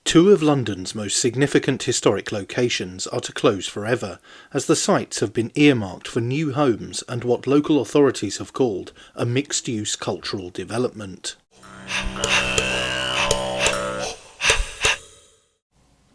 Two of London's most significant historic locations are to close forever, as the sites have been earmarked for new homes and what local authorities have called a mixed-use cultural development.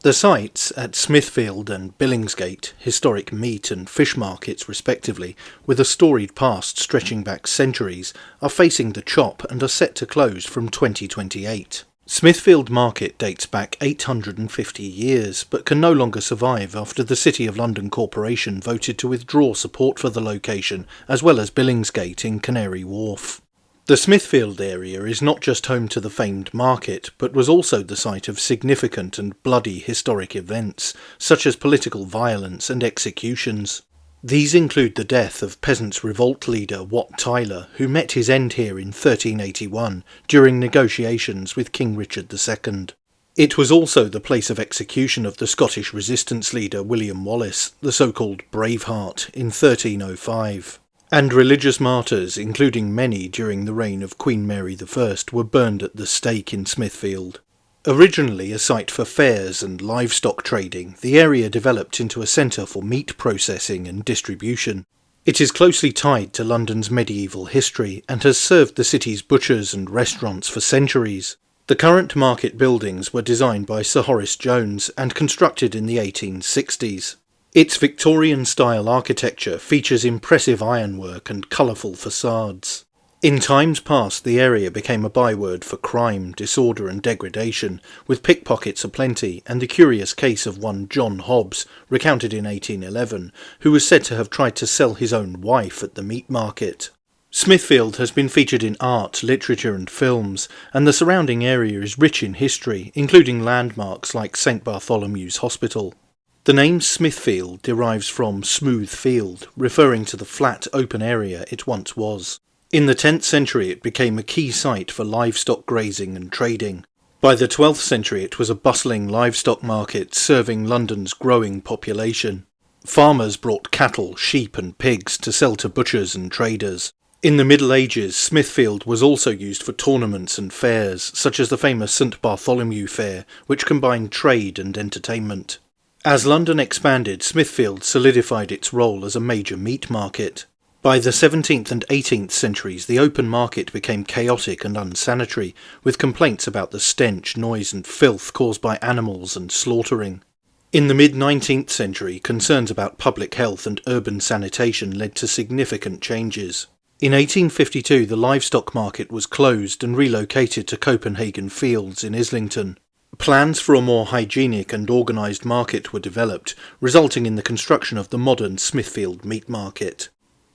The sites at Smithfield and Billingsgate, historic meat and fish markets respectively, with a storied past stretching back centuries, are facing the chop and are set to close from 2028. Smithfield Market dates back 850 years, but can no longer survive after the City of London Corporation voted to withdraw support for the location, as well as Billingsgate in Canary Wharf. The Smithfield area is not just home to the famed market, but was also the site of significant and bloody historic events, such as political violence and executions. These include the death of Peasants' Revolt leader Wat Tyler, who met his end here in 1381 during negotiations with King Richard II. It was also the place of execution of the Scottish resistance leader William Wallace, the so-called Braveheart, in 1305. And religious martyrs, including many during the reign of Queen Mary I, were burned at the stake in Smithfield. Originally a site for fairs and livestock trading, the area developed into a centre for meat processing and distribution. It is closely tied to London's medieval history and has served the city's butchers and restaurants for centuries. The current market buildings were designed by Sir Horace Jones and constructed in the 1860s. Its Victorian-style architecture features impressive ironwork and colourful facades. In times past, the area became a byword for crime, disorder and degradation, with pickpockets aplenty and the curious case of one John Hobbs, recounted in 1811, who was said to have tried to sell his own wife at the meat market. Smithfield has been featured in art, literature and films, and the surrounding area is rich in history, including landmarks like St Bartholomew's Hospital. The name Smithfield derives from smooth field, referring to the flat open area it once was. In the 10th century it became a key site for livestock grazing and trading. By the 12th century it was a bustling livestock market serving London's growing population. Farmers brought cattle, sheep and pigs to sell to butchers and traders. In the Middle Ages, Smithfield was also used for tournaments and fairs, such as the famous St Bartholomew Fair, which combined trade and entertainment. As London expanded, Smithfield solidified its role as a major meat market. By the 17th and 18th centuries, the open market became chaotic and unsanitary, with complaints about the stench, noise and filth caused by animals and slaughtering. In the mid-19th century, concerns about public health and urban sanitation led to significant changes. In 1852, the livestock market was closed and relocated to Copenhagen Fields in Islington. Plans for a more hygienic and organised market were developed, resulting in the construction of the modern Smithfield Meat Market.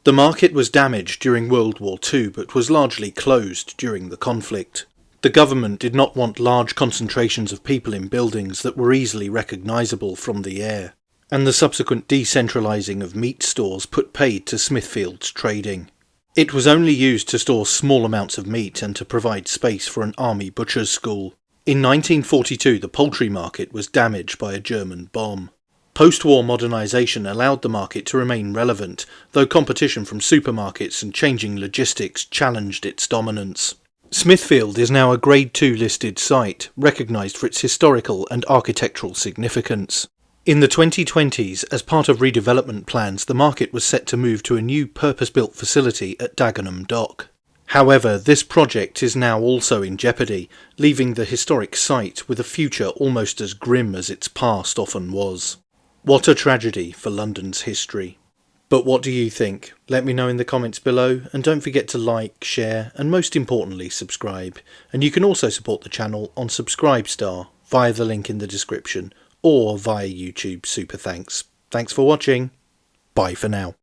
The market was damaged during World War II but was largely closed during the conflict. The government did not want large concentrations of people in buildings that were easily recognisable from the air, and the subsequent decentralising of meat stores put paid to Smithfield's trading. It was only used to store small amounts of meat and to provide space for an army butcher's school. In 1942 the poultry market was damaged by a German bomb. Post-war modernisation allowed the market to remain relevant, though competition from supermarkets and changing logistics challenged its dominance. Smithfield is now a Grade 2 listed site, recognised for its historical and architectural significance. In the 2020s, as part of redevelopment plans, the market was set to move to a new purpose-built facility at Dagenham Dock. However, this project is now also in jeopardy, leaving the historic site with a future almost as grim as its past often was. What a tragedy for London's history. But what do you think? Let me know in the comments below, and don't forget to like, share, and most importantly subscribe. And you can also support the channel on Subscribestar via the link in the description, or via YouTube Super Thanks. Thanks for watching. Bye for now.